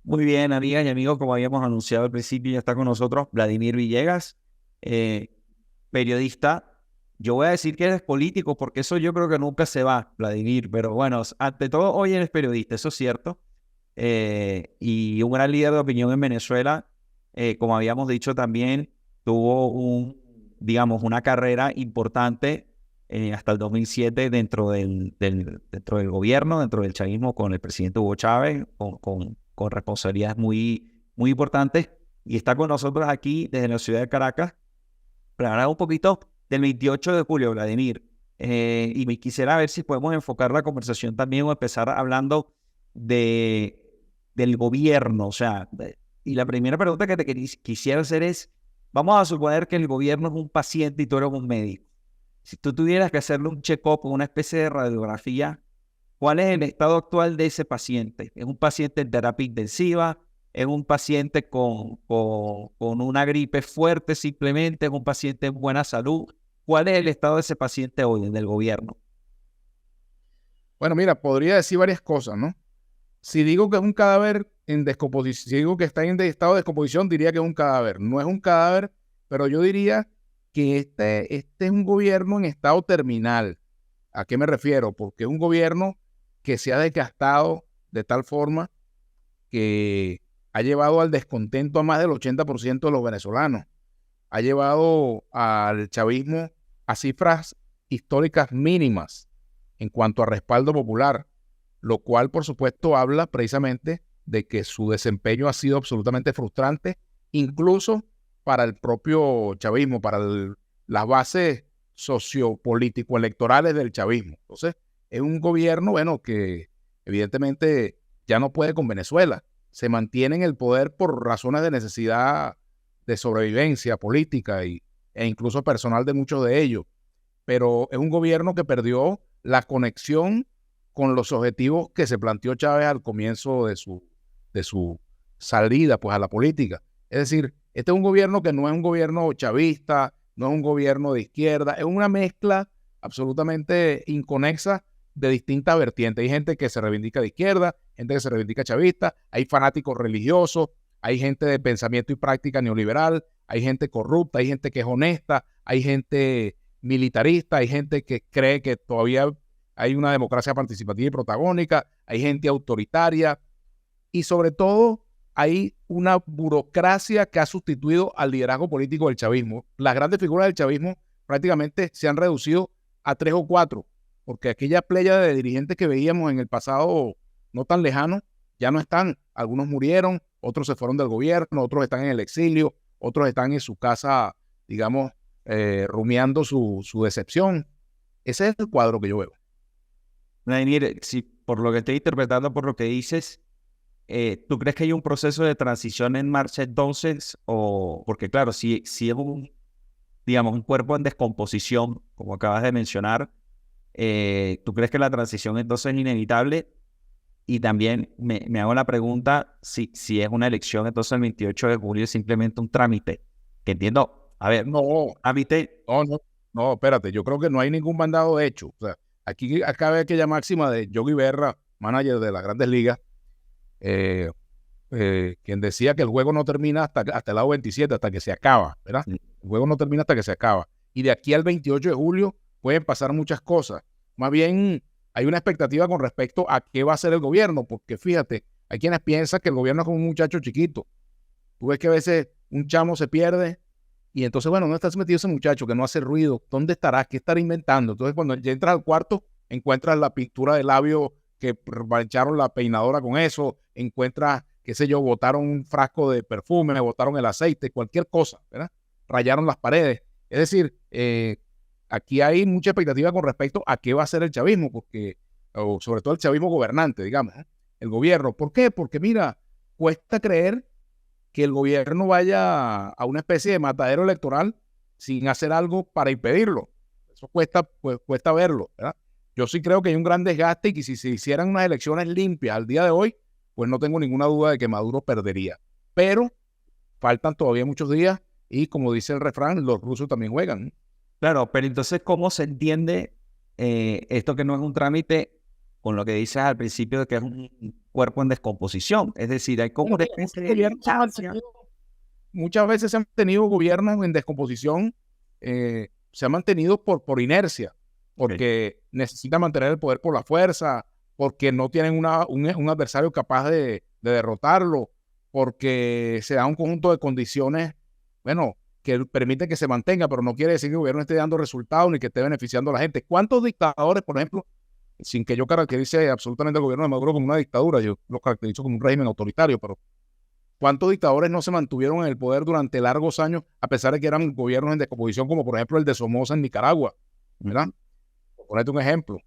Muy bien, amigas y amigos, como habíamos anunciado al principio, ya está con nosotros Vladimir Villegas, eh, periodista. Yo voy a decir que eres político porque eso yo creo que nunca se va, Vladimir, pero bueno, ante todo hoy eres periodista, eso es cierto, y un gran líder de opinión en Venezuela. Como habíamos dicho también, tuvo digamos, una carrera importante hasta el 2007 dentro del gobierno, dentro del chavismo, con el presidente Hugo Chávez, con responsabilidades muy importantes. Y está con nosotros aquí desde la ciudad de Caracas para hablar un poquito del 28 de julio, Vladimir. Y me quisiera ver si podemos enfocar la conversación también o empezar hablando de, del gobierno. O sea, y la primera pregunta que te quisiera hacer es, vamos a suponer que el gobierno es un paciente y tú eres un médico. Si tú tuvieras que hacerle un check-up, una especie de radiografía, ¿cuál es el estado actual de ese paciente? ¿Es un paciente en terapia intensiva? ¿Es un paciente con una gripe fuerte simplemente? ¿Es un paciente en buena salud? ¿Cuál es el estado de ese paciente hoy del gobierno? Bueno, mira, podría decir varias cosas, ¿no? Si digo que es un cadáver en descomposición, si digo que está en estado de descomposición, diría que es un cadáver. No es un cadáver, pero yo diría que este es un gobierno en estado terminal. ¿A qué me refiero? Porque es un gobierno que se ha desgastado de tal forma que ha llevado al descontento a más del 80% de los venezolanos. Ha llevado al chavismo a cifras históricas mínimas en cuanto a respaldo popular, lo cual por supuesto habla precisamente de que su desempeño ha sido absolutamente frustrante, incluso para el propio chavismo, para las bases sociopolítico-electorales del chavismo. Entonces, es un gobierno, bueno, que evidentemente ya no puede con Venezuela, se mantiene en el poder por razones de necesidad de sobrevivencia política e incluso personal de muchos de ellos, pero es un gobierno que perdió la conexión con los objetivos que se planteó Chávez al comienzo de su salida pues, a la política. Es decir, este es un gobierno que no es un gobierno chavista, no es un gobierno de izquierda, es una mezcla absolutamente inconexa de distintas vertientes. Hay gente que se reivindica de izquierda, gente que se reivindica chavista, hay fanáticos religiosos, hay gente de pensamiento y práctica neoliberal, hay gente corrupta, hay gente que es honesta, hay gente militarista, hay gente que cree que todavía hay una democracia participativa y protagónica, hay gente autoritaria y sobre todo hay una burocracia que ha sustituido al liderazgo político del chavismo. Las grandes figuras del chavismo prácticamente se han reducido a 3 o 4, porque aquella playa de dirigentes que veíamos en el pasado no tan lejano ya no están. Algunos murieron, otros se fueron del gobierno, otros están en el exilio, otros están en su casa, digamos, rumiando su decepción. Ese es el cuadro que yo veo. Vladimir, si por lo que estoy interpretando, por lo que dices, ¿tú crees que hay un proceso de transición en marcha entonces? O, porque claro, si es digamos, un cuerpo en descomposición, como acabas de mencionar, ¿tú crees que la transición entonces es inevitable? Y también me hago la pregunta si es una elección, entonces el 28 de julio es simplemente un trámite. Que entiendo, a ver, No, trámite, no, espérate, yo creo que no hay ningún mandado hecho. O sea, aquí acaba aquella máxima de Yogi Berra, manager de las Grandes Ligas, eh, quien decía que el juego no termina hasta el lado 27, hasta que se acaba, ¿verdad? El juego no termina hasta que se acaba. Y de aquí al 28 de julio pueden pasar muchas cosas. Más bien, hay una expectativa con respecto a qué va a hacer el gobierno, porque fíjate, hay quienes piensan que el gobierno es como un muchacho chiquito. Tú ves que a veces un chamo se pierde y entonces, bueno, ¿dónde está metido ese muchacho que no hace ruido? ¿Dónde estará? ¿Qué estará inventando? Entonces, cuando ya entras al cuarto, encuentras la pintura de labio que mancharon la peinadora con eso, encuentras, qué sé yo, botaron un frasco de perfume, botaron el aceite, cualquier cosa, ¿verdad? Rayaron las paredes. Es decir, aquí hay mucha expectativa con respecto a qué va a hacer el chavismo, porque, o sobre todo el chavismo gobernante, digamos, ¿eh? El gobierno. ¿Por qué? Porque mira, cuesta creer que el gobierno vaya a una especie de matadero electoral sin hacer algo para impedirlo. Eso cuesta, pues, cuesta verlo, ¿verdad? Yo sí creo que hay un gran desgaste y que si se hicieran unas elecciones limpias al día de hoy, pues no tengo ninguna duda de que Maduro perdería. Pero faltan todavía muchos días y como dice el refrán, los rusos también juegan, ¿no? claro, pero entonces, ¿cómo se entiende esto que no es un trámite con lo que dices al principio de que es cuerpo en descomposición. Es decir, hay como una especie de distancia. Muchas veces se han tenido gobiernos en descomposición, se han mantenido por inercia, porque necesitan mantener el poder por la fuerza, porque no tienen un adversario capaz de derrotarlo, porque se da un conjunto de condiciones, bueno, que permiten que se mantenga, pero no quiere decir que el gobierno esté dando resultados ni que esté beneficiando a la gente. ¿Cuántos dictadores, por ejemplo, sin que yo caracterice absolutamente al gobierno de Maduro como una dictadura, yo lo caracterizo como un régimen autoritario, pero cuántos dictadores no se mantuvieron en el poder durante largos años, a pesar de que eran gobiernos en descomposición, como por ejemplo el de Somoza en Nicaragua, ¿verdad? Por ponerte un ejemplo.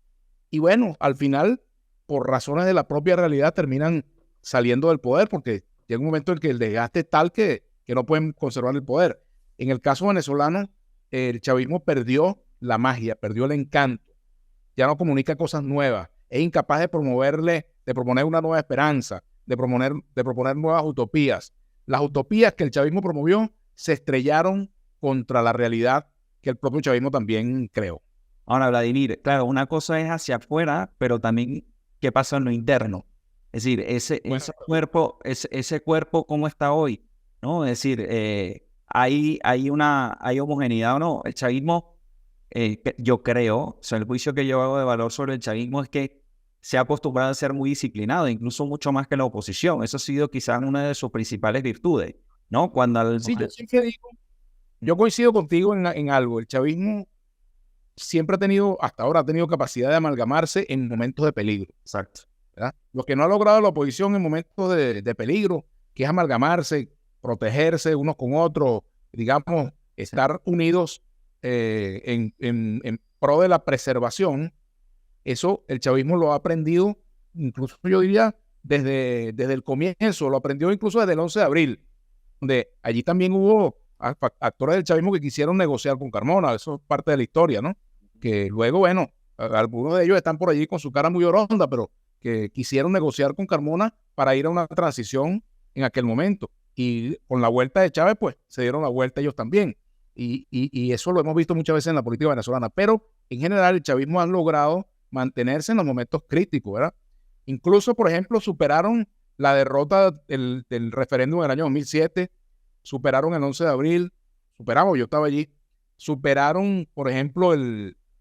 Y bueno, al final, por razones de la propia realidad, terminan saliendo del poder, porque llega un momento en que el desgaste es tal que no pueden conservar el poder. En el caso venezolano, el chavismo perdió la magia, perdió el encanto. Ya no comunica cosas nuevas. Es incapaz de proponer una nueva esperanza, de proponer nuevas utopías. Las utopías que el chavismo promovió se estrellaron contra la realidad que el propio chavismo también creó. Ahora, Vladimir, claro, una cosa es hacia afuera, pero también qué pasa en lo interno. Es decir, ese cuerpo, ¿cómo está hoy? ¿No? Es decir, ¿hay homogeneidad o no? El chavismo, yo creo, o sea, el juicio que yo hago de valor sobre el chavismo es que se ha acostumbrado a ser muy disciplinado, incluso mucho más que la oposición. Eso ha sido quizás una de sus principales virtudes, ¿no? Yo coincido contigo en algo. El chavismo siempre hasta ahora ha tenido capacidad de amalgamarse en momentos de peligro. Exacto. ¿Verdad? Lo que no ha logrado la oposición en momentos de peligro, que es amalgamarse, protegerse unos con otros, digamos, estar unidos en pro de la preservación. Eso el chavismo lo ha aprendido, incluso yo diría, desde el comienzo, lo aprendió incluso desde el 11 de abril, donde allí también hubo actores del chavismo que quisieron negociar con Carmona. Eso es parte de la historia, ¿no? Que luego, bueno, algunos de ellos están por allí con su cara muy oronda, pero que quisieron negociar con Carmona para ir a una transición en aquel momento. Y con la vuelta de Chávez, pues, se dieron la vuelta ellos también. Y eso lo hemos visto muchas veces en la política venezolana. Pero, en general, el chavismo ha logrado mantenerse en los momentos críticos, ¿verdad? Incluso, por ejemplo, superaron la derrota del referéndum del año 2007, superaron el 11 de abril, yo estaba allí, superaron, por ejemplo,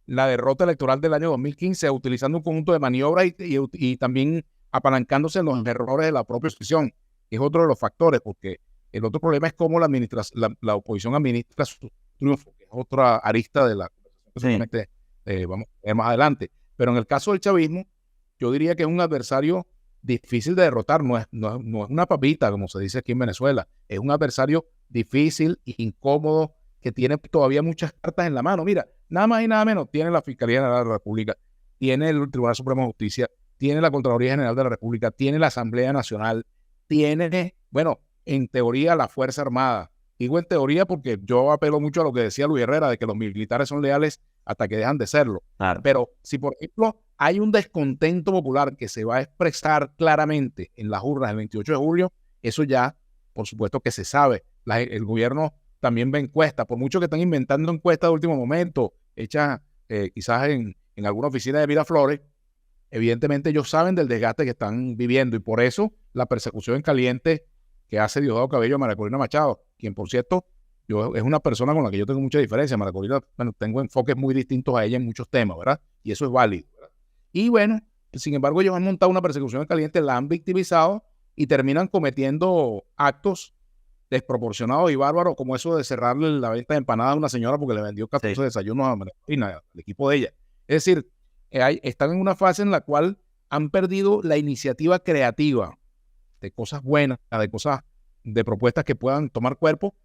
la derrota electoral del año 2015, utilizando un conjunto de maniobras y también apalancándose en los errores de la propia oposición, que es otro de los factores, porque el otro problema es cómo la oposición administra su triunfo, que es otra arista de la conversación que vamos a ver más adelante. Pero en el caso del chavismo, yo diría que es un adversario difícil de derrotar, no es una papita, como se dice aquí en Venezuela, es un adversario difícil e incómodo, que tiene todavía muchas cartas en la mano. Mira, nada más y nada menos, tiene la Fiscalía General de la República, tiene el Tribunal Supremo de Justicia, tiene la Contraloría General de la República, tiene la Asamblea Nacional, tiene, bueno, en teoría la Fuerza Armada. Digo en teoría porque yo apelo mucho a lo que decía Luis Herrera, de que los militares son leales hasta que dejan de serlo. Claro. Pero si, por ejemplo, hay un descontento popular que se va a expresar claramente en las urnas el 28 de julio, eso ya, por supuesto que se sabe. El gobierno también ve encuestas, por mucho que están inventando encuestas de último momento, hechas quizás en alguna oficina de Miraflores, evidentemente ellos saben del desgaste que están viviendo, y por eso la persecución en caliente que hace Diosdado Cabello a María Corina Machado, quien, por cierto, es una persona con la que yo tengo mucha diferencia. María Corina, bueno, tengo enfoques muy distintos a ella en muchos temas, ¿verdad? Y eso es válido, ¿verdad? Y bueno, sin embargo, ellos han montado una persecución en caliente, la han victimizado y terminan cometiendo actos desproporcionados y bárbaros, como eso de cerrarle la venta de empanadas a una señora porque le vendió 14 desayunos a María Corina, al equipo de ella. Es decir, están en una fase en la cual han perdido la iniciativa creativa de cosas buenas, de propuestas que puedan tomar cuerpo,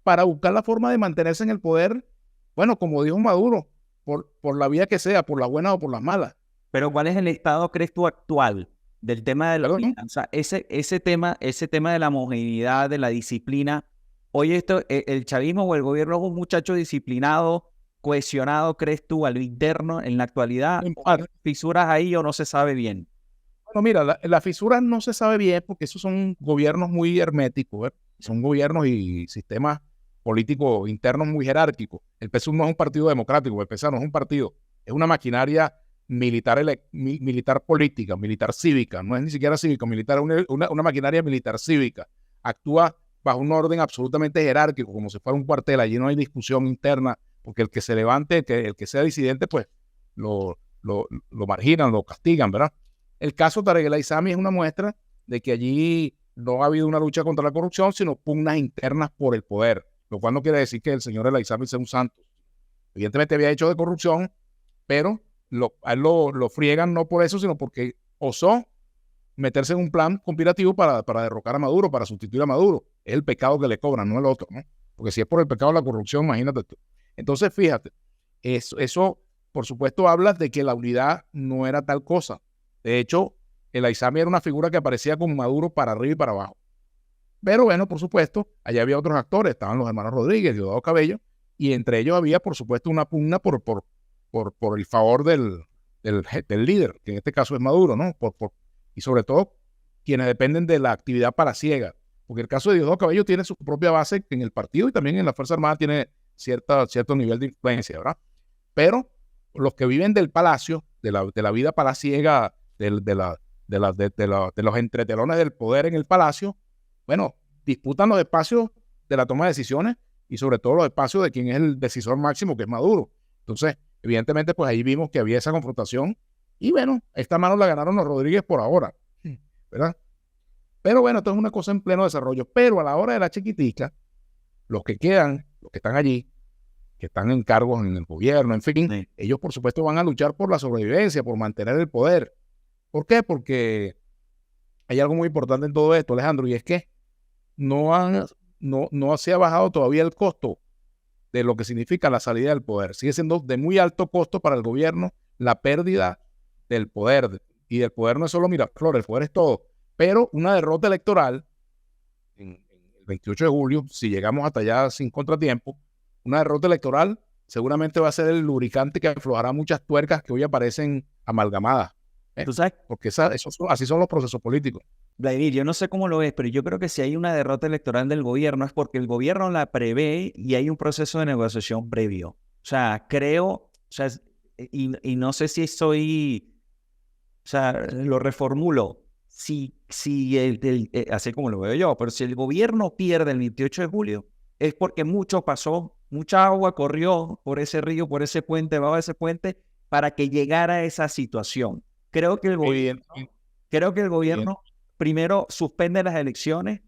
para buscar la forma de mantenerse en el poder, bueno, como dijo Maduro, por la vía que sea, por las buenas o por las malas. Pero ¿cuál es el estado, crees tú, actual del tema de la finanza? Ese tema de la homogeneidad, de la disciplina. Oye, el chavismo o el gobierno es un muchacho disciplinado, cohesionado, ¿crees tú, a lo interno en la actualidad? ¿Hay fisuras ahí o no se sabe bien? Bueno, mira, la fisura no se sabe bien porque esos son gobiernos muy herméticos, ¿eh? Son gobiernos y sistemas políticos internos muy jerárquicos. El PSUV no es un partido democrático, el PSA no es un partido, es una maquinaria militar política, militar cívica, no es ni siquiera cívica, militar, una maquinaria militar cívica, actúa bajo un orden absolutamente jerárquico, como si fuera un cuartel. Allí no hay discusión interna, porque el que se levante, el que sea disidente, pues lo marginan, lo castigan, ¿verdad? El caso Tarek El Aissami es una muestra de que allí no ha habido una lucha contra la corrupción, sino pugnas internas por el poder, lo cual no quiere decir que el señor El Aissami sea un santo. Evidentemente había hecho de corrupción, pero a él lo friegan no por eso, sino porque osó meterse en un plan conspirativo para derrocar a Maduro, para sustituir a Maduro. Es el pecado que le cobran, no el otro, ¿no? Porque si es por el pecado de la corrupción, imagínate tú. Entonces, fíjate, eso por supuesto habla de que la unidad no era tal cosa. De hecho, el Aissami era una figura que aparecía con Maduro para arriba y para abajo. Pero bueno, por supuesto, allá había otros actores, estaban los hermanos Rodríguez, Diosdado Cabello, y entre ellos había, por supuesto, una pugna por el favor del líder, que en este caso es Maduro, ¿no? Y sobre todo, quienes dependen de la actividad palaciega. Porque el caso de Diosdado Cabello tiene su propia base en el partido y también en la Fuerza Armada tiene cierto nivel de influencia, ¿verdad? Pero los que viven del palacio, de la vida palaciega, de los entretelones del poder en el palacio, bueno, disputan los espacios de la toma de decisiones y sobre todo los espacios de quien es el decisor máximo, que es Maduro. Entonces, evidentemente, pues ahí vimos que había esa confrontación y bueno, esta mano la ganaron los Rodríguez por ahora, ¿verdad? Pero bueno, esto es una cosa en pleno desarrollo. Pero a la hora de la chiquitica, los que quedan, los que están allí, que están en cargos en el gobierno, en fin, sí, ellos por supuesto van a luchar por la sobrevivencia, por mantener el poder. ¿Por qué? Porque hay algo muy importante en todo esto, Alejandro, y es que no se ha bajado todavía el costo de lo que significa la salida del poder. Sigue siendo de muy alto costo para el gobierno la pérdida del poder. Y el poder no es solo Miraflores, el poder es todo. Pero una derrota electoral en el 28 de julio, si llegamos hasta allá sin contratiempo, una derrota electoral seguramente va a ser el lubricante que aflojará muchas tuercas que hoy aparecen amalgamadas. ¿Tú sabes? Porque así son los procesos políticos. Vladimir, yo no sé cómo lo ves, pero yo creo que si hay una derrota electoral del gobierno es porque el gobierno la prevé y hay un proceso de negociación previo. O sea, y no sé si lo reformulo. Si así como lo veo yo, pero si el gobierno pierde el 28 de julio, es porque mucho pasó, mucha agua corrió por ese río, por ese puente, bajo ese puente, para que llegara a esa situación. Creo que el gobierno primero suspende las elecciones,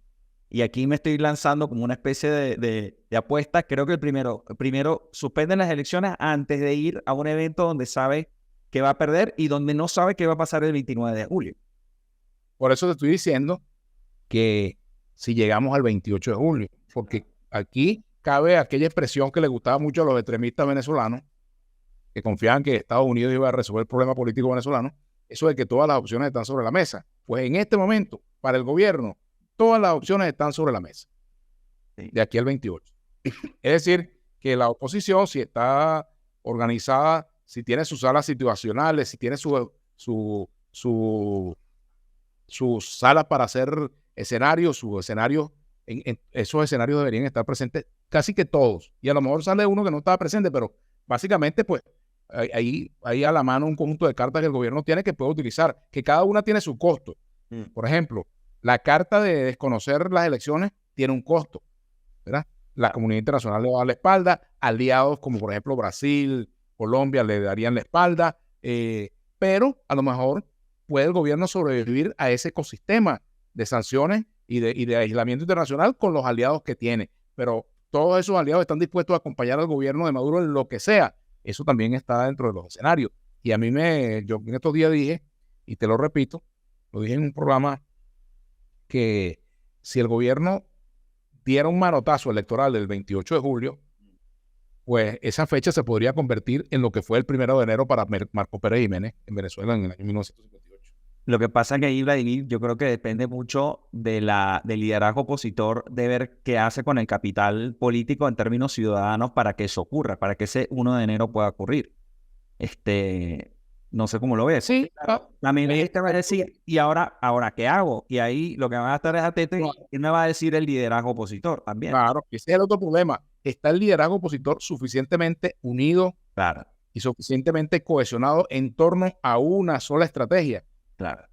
y aquí me estoy lanzando como una especie de apuesta. Creo que primero suspenden las elecciones antes de ir a un evento donde sabe que va a perder y donde no sabe qué va a pasar el 29 de julio. Por eso te estoy diciendo que si llegamos al 28 de julio, porque aquí cabe aquella expresión que le gustaba mucho a los extremistas venezolanos, que confiaban que Estados Unidos iba a resolver el problema político venezolano, eso de que todas las opciones están sobre la mesa. Pues en este momento, para el gobierno, todas las opciones están sobre la mesa, de aquí al 28. Es decir, que la oposición, si está organizada, si tiene sus salas situacionales, si tiene sus salas para hacer escenarios, esos escenarios deberían estar presentes casi que todos. Y a lo mejor sale uno que no estaba presente, pero básicamente, pues, hay a la mano un conjunto de cartas que el gobierno tiene que puede utilizar, que cada una tiene su costo. Por ejemplo, la carta de desconocer las elecciones tiene un costo, ¿verdad? La comunidad internacional le va a dar la espalda, aliados como por ejemplo Brasil, Colombia le darían la espalda, pero a lo mejor puede el gobierno sobrevivir a ese ecosistema de sanciones y de aislamiento internacional con los aliados que tiene. Pero todos esos aliados están dispuestos a acompañar al gobierno de Maduro en lo que sea. Eso también está dentro de los escenarios. Y a mí yo en estos días dije, y te lo repito, lo dije en un programa, que si el gobierno diera un manotazo electoral del 28 de julio, pues esa fecha se podría convertir en lo que fue el 1 de enero para Marco Pérez Jiménez en Venezuela en el año 1958. Lo que pasa es que ahí, Vladimir, yo creo que depende mucho del liderazgo opositor, de ver qué hace con el capital político en términos ciudadanos para que eso ocurra, para que ese 1 de enero pueda ocurrir. No sé cómo lo ves. Sí, también te va a decir, ¿y ahora qué hago? Y ahí lo que van a estar es atento, y me va a decir el liderazgo opositor también. Claro, ese es el otro problema. ¿Está el liderazgo opositor suficientemente unido y suficientemente cohesionado en torno a una sola estrategia. Claro.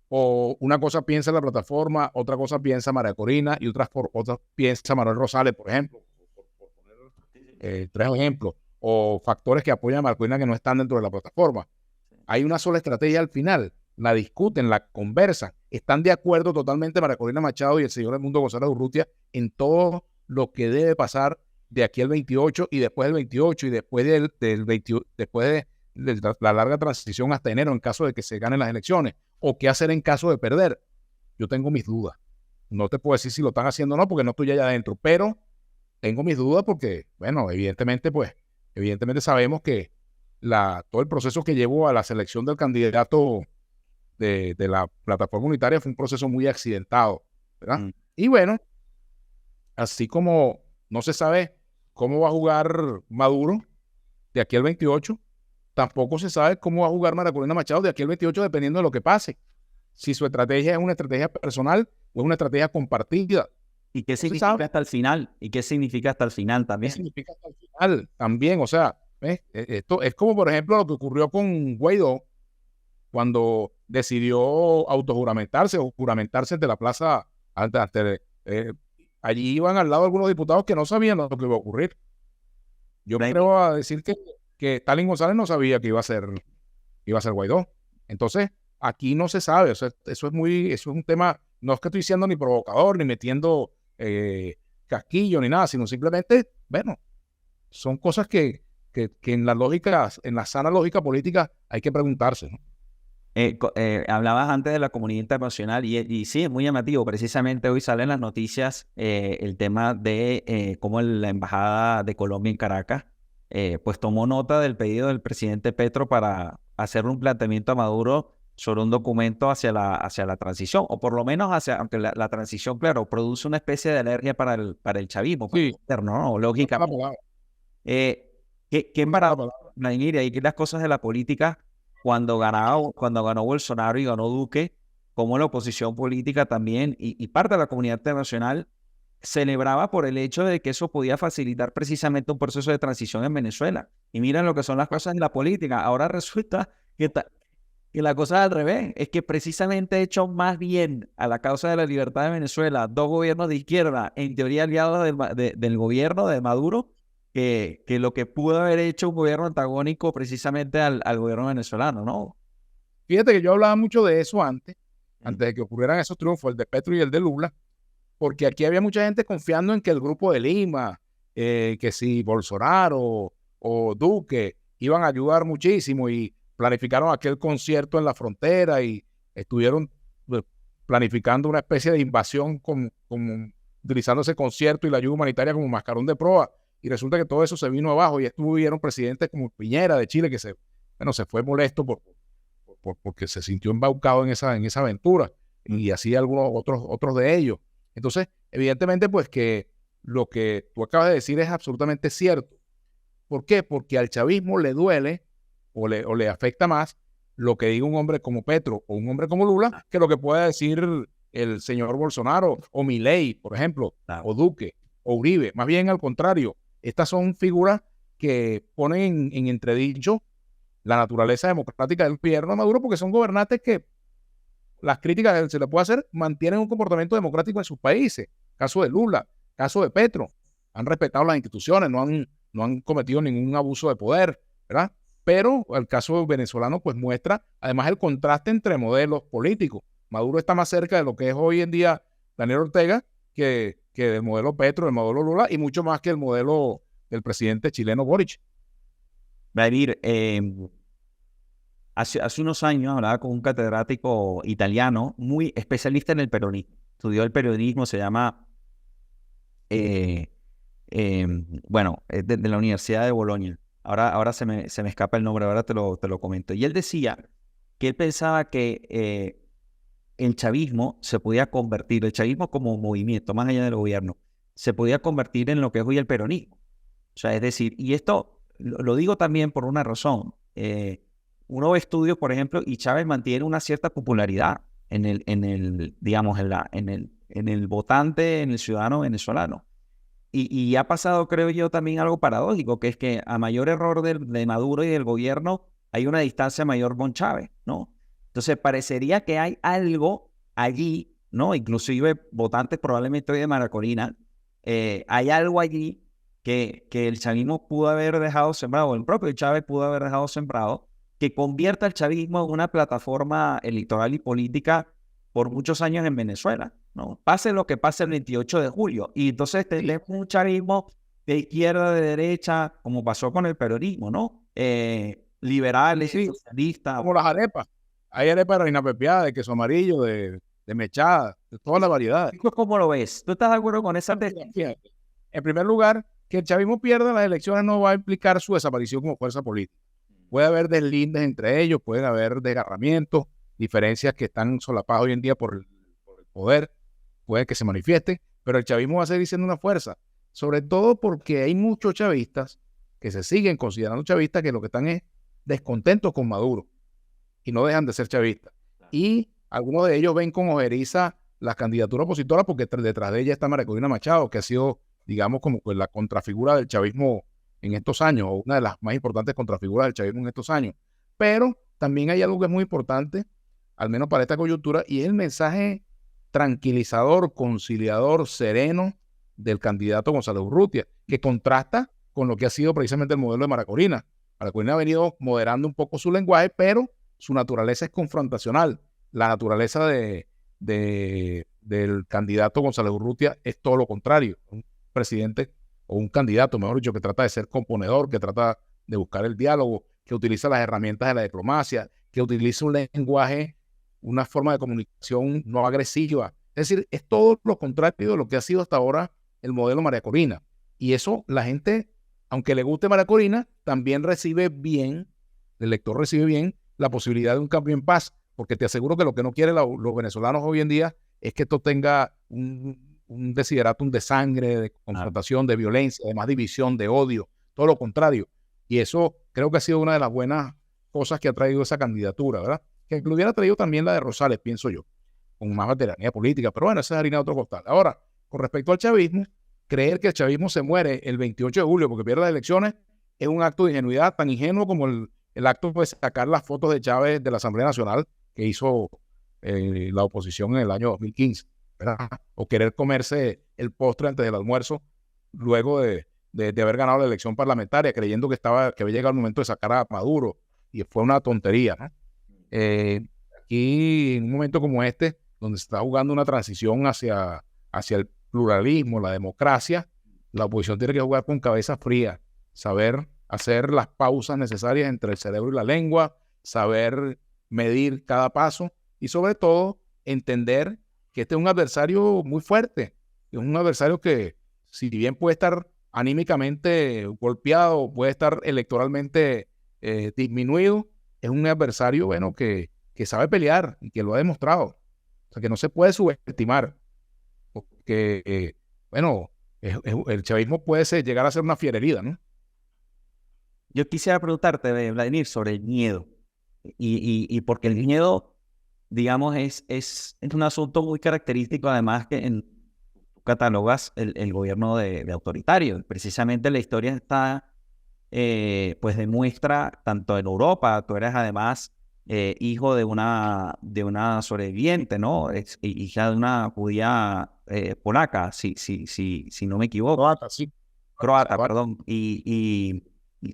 O una cosa piensa la plataforma, otra cosa piensa María Corina y otras piensa Manuel Rosales, por ejemplo, por poner 3 ejemplos, o factores que apoyan a María Corina que no están dentro de la plataforma. Hay una sola estrategia al final, la discuten, la conversan, están de acuerdo totalmente María Corina Machado y el señor Edmundo González Urrutia en todo lo que debe pasar de aquí al 28 y después del 28 y después del 20, después de la larga transición hasta enero en caso de que se ganen las elecciones, o qué hacer en caso de perder. Yo tengo mis dudas. No te puedo decir si lo están haciendo o no, porque no estoy allá adentro, pero tengo mis dudas porque, bueno, evidentemente sabemos que todo el proceso que llevó a la selección del candidato de la plataforma unitaria fue un proceso muy accidentado, ¿verdad? Y bueno, así como no se sabe cómo va a jugar Maduro de aquí al 28, tampoco se sabe cómo va a jugar María Corina Machado de aquí al 28 dependiendo de lo que pase. Si su estrategia es una estrategia personal o es una estrategia compartida. ¿Y qué significa hasta el final? ¿Y qué significa hasta el final también? ¿Qué significa hasta el final también? O sea, ¿ves? Esto es como, por ejemplo, lo que ocurrió con Guaidó cuando decidió autojuramentarse o juramentarse ante la plaza. Allí iban al lado algunos diputados que no sabían lo que iba a ocurrir. Yo creo a decir que Stalin González no sabía que iba a ser Guaidó. Entonces, aquí no se sabe. O sea, eso es un tema, no es que estoy siendo ni provocador, ni metiendo casquillo, ni nada, sino simplemente, bueno, son cosas que en la sana lógica política hay que preguntarse, ¿no? Hablabas antes de la comunidad internacional y sí, es muy llamativo. Precisamente hoy sale en las noticias el tema de cómo la Embajada de Colombia en Caracas pues tomó nota del pedido del presidente Petro para hacer un planteamiento a Maduro sobre un documento hacia la transición, o por lo menos aunque la transición, claro, produce una especie de alergia para el chavismo, sí, ¿no? Lógicamente. ¿Qué embarazó, Vladimir? Y las cosas de la política cuando ganó Bolsonaro y ganó Duque, como la oposición política también y parte de la comunidad internacional celebraba por el hecho de que eso podía facilitar precisamente un proceso de transición en Venezuela. Y miren lo que son las cosas en la política. Ahora resulta que la cosa es al revés. Es que precisamente ha hecho más bien a la causa de la libertad de Venezuela 2 gobiernos de izquierda, en teoría aliados del gobierno de Maduro, que lo que pudo haber hecho un gobierno antagónico precisamente al gobierno venezolano, ¿no? Fíjate que yo hablaba mucho de eso antes de que ocurrieran esos triunfos, el de Petro y el de Lula, porque aquí había mucha gente confiando en que el Grupo de Lima, que si Bolsonaro o Duque iban a ayudar muchísimo y planificaron aquel concierto en la frontera y estuvieron planificando una especie de invasión utilizando ese concierto y la ayuda humanitaria como mascarón de proa. Y resulta que todo eso se vino abajo y estuvieron presidentes como Piñera de Chile que se fue molesto porque se sintió embaucado en esa aventura, y así algunos otros de ellos. Entonces, evidentemente, pues que lo que tú acabas de decir es absolutamente cierto. ¿Por qué? Porque al chavismo le duele o le afecta más lo que diga un hombre como Petro o un hombre como Lula que lo que pueda decir el señor Bolsonaro o Milei, por ejemplo, o Duque o Uribe. Más bien al contrario, estas son figuras que ponen en entredicho la naturaleza democrática del gobierno de Maduro, porque son gobernantes que las críticas que se le puede hacer mantienen un comportamiento democrático en sus países. Caso de Lula, caso de Petro, han respetado las instituciones, no han cometido ningún abuso de poder, ¿verdad? Pero el caso venezolano pues muestra además el contraste entre modelos políticos. Maduro está más cerca de lo que es hoy en día Daniel Ortega que del modelo Petro, del modelo Lula, y mucho más que el modelo del presidente chileno Boric. Vladimir, hace unos años hablaba con un catedrático italiano muy especialista en el peronismo. Estudió el periodismo, se llama, de la Universidad de Bolonia. Ahora se me escapa el nombre, ahora te lo comento. Y él decía que él pensaba que el chavismo se podía convertir, el chavismo como movimiento, más allá del gobierno, se podía convertir en lo que es hoy el peronismo. O sea, es decir, y esto lo digo también por una razón. Uno ve estudios, por ejemplo, y Chávez mantiene una cierta popularidad en el votante, en el ciudadano venezolano. y ha pasado, creo yo, también algo paradójico, que es que a mayor error de Maduro y del gobierno, hay una distancia mayor con Chávez, ¿no? Entonces, parecería que hay algo allí, ¿no? Inclusive votantes probablemente hoy de Maracorina, hay algo allí que el chavismo pudo haber dejado sembrado, o el propio Chávez pudo haber dejado sembrado, que convierta al chavismo en una plataforma electoral y política por muchos años en Venezuela, ¿no? Pase lo que pase el 28 de julio. Y entonces tenemos un chavismo de izquierda, de derecha, como pasó con el peronismo, ¿no? Liberales, socialistas. Como las arepas. Hay arepas de reina pepiada, de queso amarillo, de mechada, de todas las variedades. ¿Cómo lo ves? ¿Tú estás de acuerdo con esa tesis? Fíjate, en primer lugar, que el chavismo pierda las elecciones no va a implicar su desaparición como fuerza política. Puede haber deslindes entre ellos, pueden haber desgarramientos, diferencias que están solapadas hoy en día por el poder, puede que se manifieste, pero el chavismo va a seguir siendo una fuerza, sobre todo porque hay muchos chavistas que se siguen considerando chavistas que lo que están es descontentos con Maduro y no dejan de ser chavistas. Y algunos de ellos ven con ojeriza las candidaturas opositoras porque detrás de ella está María Corina Machado, que ha sido, digamos, como pues la contrafigura del chavismo en estos años, o una de las más importantes contrafiguras del chavismo en estos años. Pero también hay algo que es muy importante, al menos para esta coyuntura, y es el mensaje tranquilizador, conciliador, sereno del candidato González Urrutia, que contrasta con lo que ha sido precisamente el modelo de María Corina. María Corina ha venido moderando un poco su lenguaje, pero su naturaleza es confrontacional. La naturaleza del candidato González Urrutia es todo lo contrario. Un presidente o un candidato, mejor dicho, que trata de ser componedor, que trata de buscar el diálogo, que utiliza las herramientas de la diplomacia, que utiliza un lenguaje, una forma de comunicación no agresiva. Es decir, es todo lo contrario de lo que ha sido hasta ahora el modelo María Corina. Y eso la gente, aunque le guste María Corina, también recibe bien, el elector recibe bien la posibilidad de un cambio en paz, porque te aseguro que lo que no quieren los venezolanos hoy en día es que esto tenga un desideratum de sangre, de confrontación, de violencia, de más división, de odio, todo lo contrario. Y eso creo que ha sido una de las buenas cosas que ha traído esa candidatura, ¿verdad? Que lo hubiera traído también la de Rosales, pienso yo, con más veteranía política, pero bueno, esa es harina de otro costal. Ahora, con respecto al chavismo, creer que el chavismo se muere el 28 de julio porque pierde las elecciones es un acto de ingenuidad tan ingenuo como el acto de sacar las fotos de Chávez de la Asamblea Nacional que hizo la oposición en el año 2015, ¿verdad? O querer comerse el postre antes del almuerzo luego de haber ganado la elección parlamentaria, creyendo que había llegado el momento de sacar a Maduro, y fue una tontería, ¿no? Aquí, en un momento como este, donde se está jugando una transición hacia el pluralismo, la democracia, la oposición tiene que jugar con cabeza fría, saber hacer las pausas necesarias entre el cerebro y la lengua, saber medir cada paso y sobre todo entender que este es un adversario muy fuerte, es un adversario que si bien puede estar anímicamente golpeado, puede estar electoralmente disminuido, es un adversario, bueno, que sabe pelear y que lo ha demostrado. O sea, que no se puede subestimar, porque, bueno, el chavismo puede llegar a ser una fiererida, ¿no? Yo quisiera preguntarte, Vladimir, sobre el miedo. Y porque el miedo, digamos, es un asunto muy característico, además que catalogas el gobierno de autoritario. Precisamente la historia está, pues demuestra, tanto en Europa, tú eres además hijo de una sobreviviente, ¿no? Hija de una judía polaca, si no me equivoco. Croata, sí. Croata, perdón. Y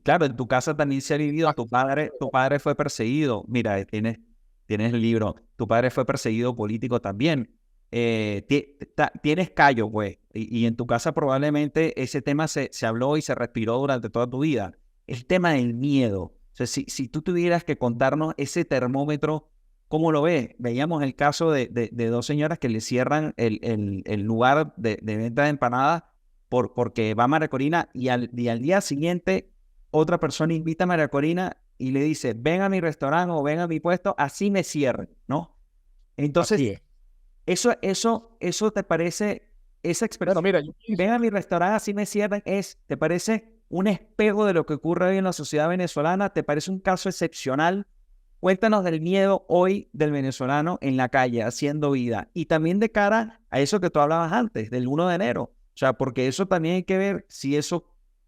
claro, en tu casa también se ha vivido, tu padre fue perseguido. Mira, tienes el libro, tu padre fue perseguido político también. Tienes callo, pues, y en tu casa probablemente ese tema se habló y se respiró durante toda tu vida. El tema del miedo. O sea, si tú tuvieras que contarnos ese termómetro, ¿cómo lo ves? Veíamos el caso de dos señoras que le cierran el lugar de venta de empanadas porque va María Corina y al día siguiente otra persona invita a María Corina y le dice, ven a mi restaurante o ven a mi puesto, así me cierren, ¿no? Entonces, eso te parece, esa expresión, bueno, mira, ven a mi restaurante, así me cierran, ¿te parece un espejo de lo que ocurre hoy en la sociedad venezolana? ¿Te parece un caso excepcional? Cuéntanos del miedo hoy del venezolano en la calle, haciendo vida, y también de cara a eso que tú hablabas antes, del 1 de enero. O sea, porque eso también hay que ver si eso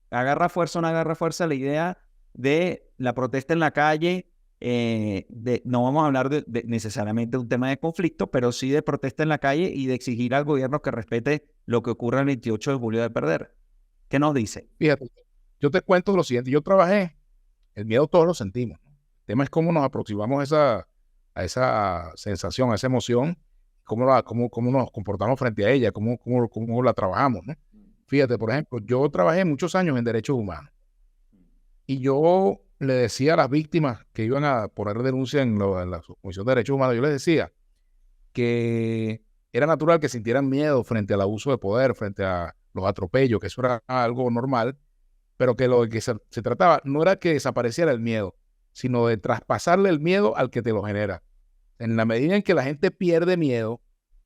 agarra fuerza o no agarra fuerza la idea de la protesta en la calle. No vamos a hablar de necesariamente un tema de conflicto, pero sí de protesta en la calle y de exigir al gobierno que respete lo que ocurre el 28 de julio de perder. ¿Qué nos dice? Fíjate, yo te cuento lo siguiente, yo trabajé, el miedo todos lo sentimos, ¿no? El tema es cómo nos aproximamos a esa sensación, a esa emoción, cómo nos comportamos frente a ella, cómo la trabajamos, ¿no? Fíjate, por ejemplo, yo trabajé muchos años en derechos humanos y yo le decía a las víctimas que iban a poner denuncia en la Comisión de Derechos Humanos, yo les decía que era natural que sintieran miedo frente al abuso de poder, frente a los atropellos, que eso era algo normal, pero que lo que se trataba no era que desapareciera el miedo, sino de traspasarle el miedo al que te lo genera. En la medida en que la gente pierde miedo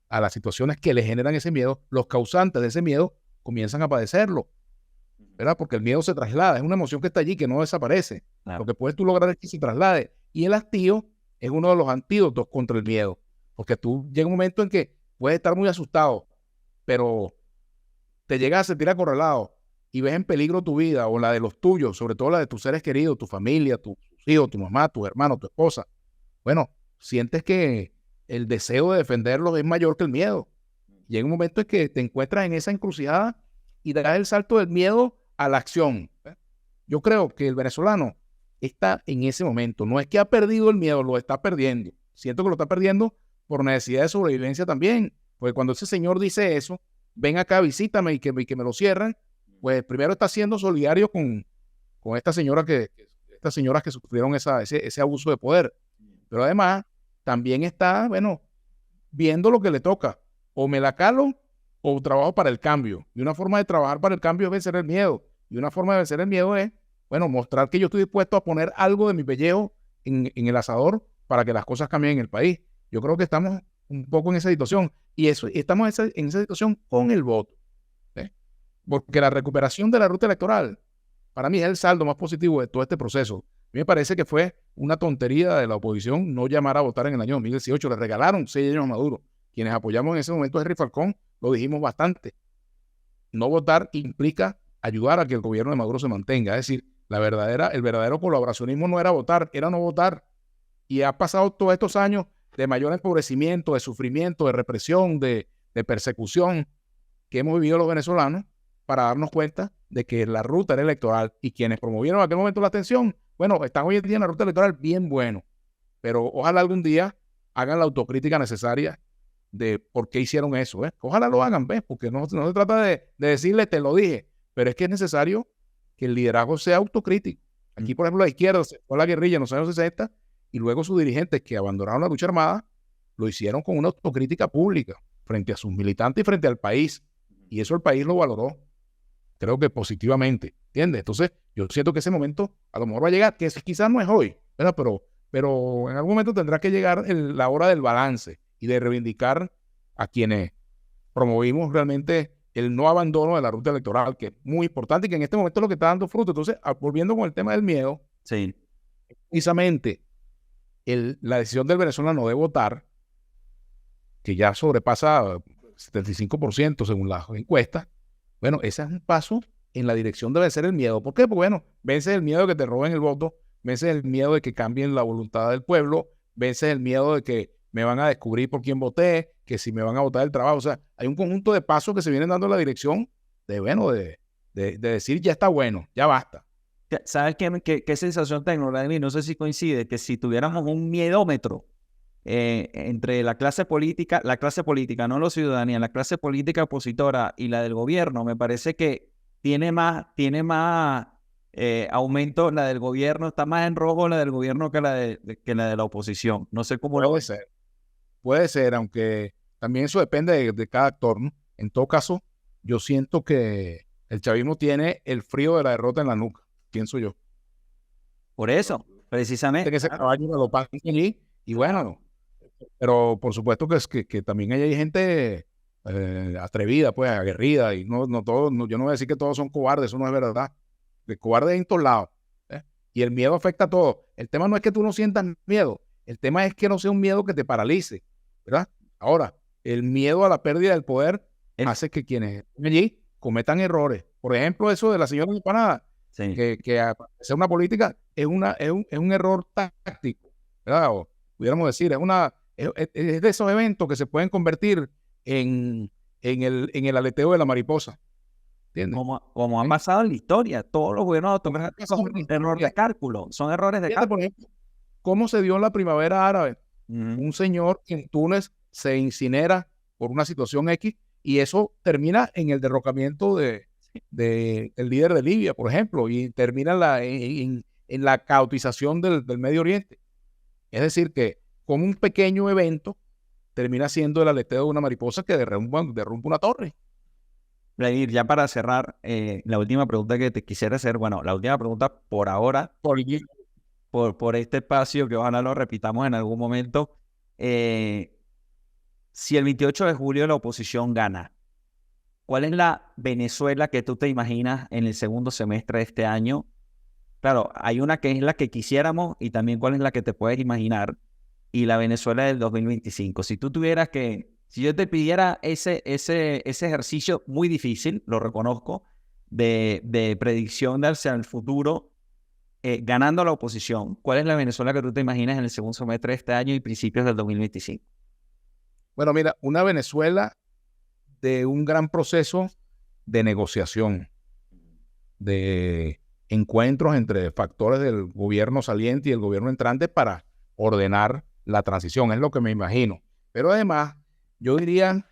a las situaciones que le generan ese miedo, los causantes de ese miedo comienzan a padecerlo, ¿verdad? Porque el miedo se traslada, es una emoción que está allí, que no desaparece. Claro. Lo que puedes tú lograr es que se traslade. Y el hastío es uno de los antídotos contra el miedo, porque tú llega un momento en que puedes estar muy asustado, pero te llegas a sentir acorralado y ves en peligro tu vida o la de los tuyos, sobre todo la de tus seres queridos, tu familia, tus hijos, tu mamá, tu hermano, tu esposa. Bueno, sientes que el deseo de defenderlos es mayor que el miedo. Llega un momento en que te encuentras en esa encrucijada y das el salto del miedo a la acción. Yo creo que el venezolano está en ese momento. No es que ha perdido el miedo, lo está perdiendo. Siento que lo está perdiendo por necesidad de sobrevivencia también. Porque cuando ese señor dice eso, ven acá, visítame y que me lo cierran, pues primero está siendo solidario con estas señoras que sufrieron ese abuso de poder. Pero además también está, bueno, viendo lo que le toca. O me la calo o trabajo para el cambio. Y una forma de trabajar para el cambio es vencer el miedo. Y una forma de vencer el miedo es, bueno, mostrar que yo estoy dispuesto a poner algo de mi pellejo en el asador para que las cosas cambien en el país. Yo creo que estamos un poco en esa situación. Y estamos en esa situación con el voto. ¿Sí? Porque la recuperación de la ruta electoral, para mí es el saldo más positivo de todo este proceso. A mí me parece que fue una tontería de la oposición no llamar a votar en el año 2018. Le regalaron 6 años a Maduro. Quienes apoyamos en ese momento a Henry Falcón, lo dijimos bastante. No votar implica ayudar a que el gobierno de Maduro se mantenga. Es decir, el verdadero colaboracionismo no era votar, era no votar. Y ha pasado todos estos años de mayor empobrecimiento, de sufrimiento, de represión, de persecución que hemos vivido los venezolanos para darnos cuenta de que la ruta era electoral y quienes promovieron en aquel momento la atención, bueno, están hoy en día en la ruta electoral bien bueno, pero ojalá algún día hagan la autocrítica necesaria de por qué hicieron eso, ¿eh? Ojalá lo hagan, ¿ves? Porque no se trata de decirle, te lo dije, pero es que es necesario que el liderazgo sea autocrítico. Aquí, por ejemplo, la izquierda se fue a la guerrilla en los años 60 y luego sus dirigentes que abandonaron la lucha armada lo hicieron con una autocrítica pública frente a sus militantes y frente al país. Y eso el país lo valoró, creo que positivamente, ¿entiendes? Entonces, yo siento que ese momento a lo mejor va a llegar, que quizás no es hoy, ¿verdad? Pero en algún momento tendrá que llegar la hora del balance y de reivindicar a quienes promovimos realmente el no abandono de la ruta electoral, que es muy importante y que en este momento es lo que está dando fruto. Entonces, volviendo con el tema del miedo, sí, precisamente la decisión del venezolano de votar, que ya sobrepasa 75% según las encuestas, bueno, ese es un paso en la dirección de vencer el miedo. ¿Por qué? Porque, bueno, vences el miedo de que te roben el voto, vences el miedo de que cambien la voluntad del pueblo, vences el miedo de que me van a descubrir por quién voté, que si me van a votar el trabajo. O sea, hay un conjunto de pasos que se vienen dando en la dirección de, bueno, de decir ya está bueno, ya basta. ¿Sabes qué sensación tengo, Vladimir? No sé si coincide, que si tuviéramos un miedómetro entre la clase política, no la ciudadanía, la clase política opositora y la del gobierno, me parece que tiene más aumento la del gobierno, está más en rojo la del gobierno que la de la oposición. No sé cómo Puede ser, aunque también eso depende de cada actor, ¿no? En todo caso, yo siento que el chavismo tiene el frío de la derrota en la nuca, pienso yo. Por eso, precisamente. Que ese caballo me lo pasan allí y bueno, pero por supuesto que también hay gente atrevida, pues aguerrida y no todos, yo no voy a decir que todos son cobardes, eso no es verdad. De cobardes en todos lados. Y el miedo afecta a todos. El tema no es que tú no sientas miedo, el tema es que no sea un miedo que te paralice, ¿verdad? Ahora, el miedo a la pérdida del poder hace que quienes estén allí cometan errores. Por ejemplo, eso de la señora empanada, Sí. que hacer una política es un error táctico, ¿verdad? O pudiéramos decir, es de esos eventos que se pueden convertir en el aleteo de la mariposa. ¿Entiendes? Como ha pasado en la historia, todos los gobiernos autocráticos son errores de cálculo, son errores de Fíjate, cálculo. por ejemplo, cómo se dio en la primavera árabe. Ujú. Un señor en Túnez se incinera por una situación X y eso termina en el derrocamiento del líder de Libia, por ejemplo, y termina en la caotización del Medio Oriente. Es decir, que como un pequeño evento termina siendo el aleteo de una mariposa que derrumba una torre. Vladimir, ya para cerrar, la última pregunta que te quisiera hacer, bueno, la última pregunta por ahora, por este espacio, que ojalá lo repitamos en algún momento. Si el 28 de julio la oposición gana, ¿cuál es la Venezuela que tú te imaginas en el segundo semestre de este año? Claro, hay una que es la que quisiéramos y también cuál es la que te puedes imaginar y la Venezuela del 2025. Si tú tuvieras si yo te pidiera ese ejercicio muy difícil, lo reconozco, de predicción hacia el futuro, ganando a la oposición, ¿cuál es la Venezuela que tú te imaginas en el segundo semestre de este año y principios del 2025? Bueno, mira, una Venezuela de un gran proceso de negociación, de encuentros entre factores del gobierno saliente y el gobierno entrante para ordenar la transición, es lo que me imagino. Pero además, yo diría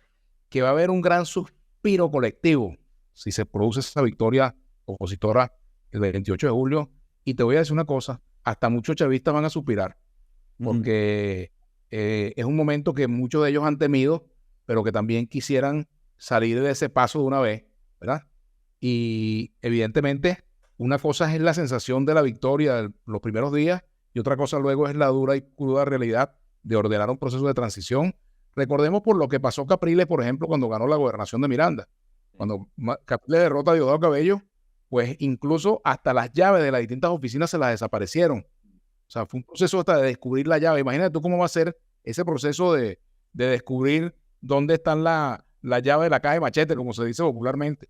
que va a haber un gran suspiro colectivo si se produce esa victoria opositora el 28 de julio. Y te voy a decir una cosa, hasta muchos chavistas van a suspirar, porque es un momento que muchos de ellos han temido, pero que también quisieran salir de ese paso de una vez, ¿verdad? Y evidentemente, una cosa es la sensación de la victoria de los primeros días y otra cosa luego es la dura y cruda realidad de ordenar un proceso de transición. Recordemos por lo que pasó Capriles, por ejemplo, cuando ganó la gobernación de Miranda. Cuando Capriles derrota a Diosdado Cabello, pues incluso hasta las llaves de las distintas oficinas se las desaparecieron. O sea, fue un proceso hasta de descubrir la llave. Imagínate tú cómo va a ser ese proceso de descubrir dónde están la llave de la caja de machete, como se dice popularmente.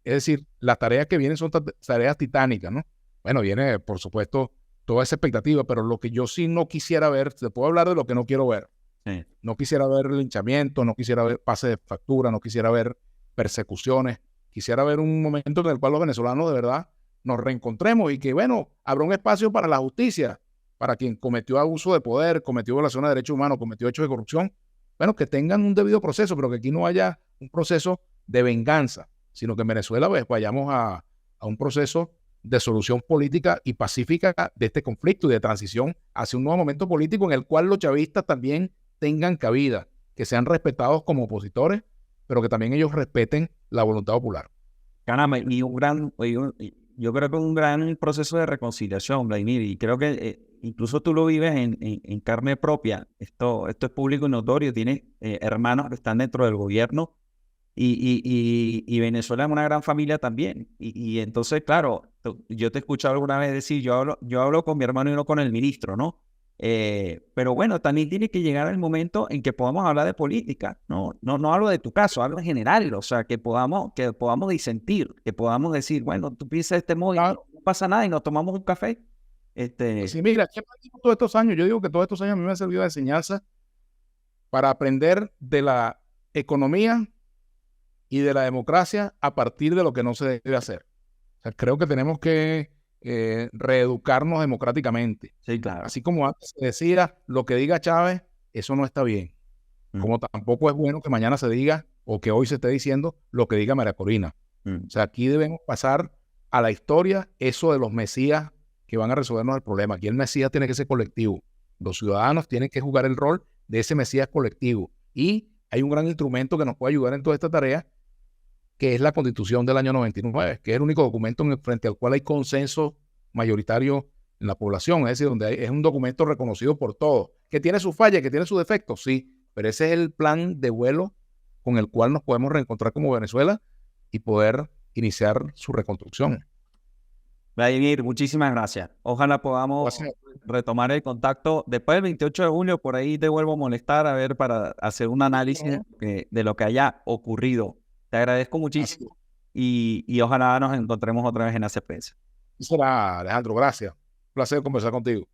Es decir, las tareas que vienen son tareas titánicas, ¿no? Bueno, viene, por supuesto, toda esa expectativa, pero lo que yo sí no quisiera ver, se puede hablar de lo que no quiero ver. Sí. No quisiera ver linchamiento, no quisiera ver pase de factura, no quisiera ver persecuciones. Quisiera ver un momento en el cual los venezolanos de verdad nos reencontremos y que, bueno, habrá un espacio para la justicia, para quien cometió abuso de poder, cometió violación de derechos humanos, cometió hechos de corrupción, bueno, que tengan un debido proceso, pero que aquí no haya un proceso de venganza, sino que en Venezuela pues, vayamos a un proceso de solución política y pacífica de este conflicto y de transición hacia un nuevo momento político en el cual los chavistas también tengan cabida, que sean respetados como opositores, pero que también ellos respeten la voluntad popular. Caramba, yo creo que un gran proceso de reconciliación, Vladimir, y creo que incluso tú lo vives en carne propia. Esto es público y notorio. Tienes hermanos que están dentro del gobierno y Venezuela es una gran familia también. Y entonces, claro, yo te he escuchado alguna vez decir, yo hablo con mi hermano y no con el ministro, ¿no? Pero bueno, también tiene que llegar el momento en que podamos hablar de política, no hablo de tu caso, hablo en general, o sea, que podamos disentir, que podamos decir, bueno, tú piensas de este modo y no pasa nada y nos tomamos un café. Sí, mira, ¿qué pasó todos estos años? Yo digo que todos estos años a mí me han servido de enseñanza para aprender de la economía y de la democracia a partir de lo que no se debe hacer. O sea, creo que tenemos que reeducarnos democráticamente. Sí, claro. Así como antes se decía, lo que diga Chávez, eso no está bien. Como tampoco es bueno que mañana se diga, o que hoy se esté diciendo, lo que diga María Corina. O sea, aquí debemos pasar a la historia eso de los mesías que van a resolvernos el problema. Aquí el mesías tiene que ser colectivo. Los ciudadanos tienen que jugar el rol de ese mesías colectivo. Y hay un gran instrumento que nos puede ayudar en toda esta tarea, que es la Constitución del año 99, que es el único documento frente al cual hay consenso mayoritario en la población, es decir, donde es un documento reconocido por todos, que tiene sus fallas, que tiene sus defectos, sí, pero ese es el plan de vuelo con el cual nos podemos reencontrar como Venezuela y poder iniciar su reconstrucción. Vladimir, muchísimas gracias. Ojalá podamos retomar el contacto después del 28 de julio, por ahí te vuelvo a molestar a ver para hacer un análisis de lo que haya ocurrido. Te agradezco muchísimo. y ojalá nos encontremos otra vez en ACPS. Será, Alejandro, gracias. Un placer conversar contigo.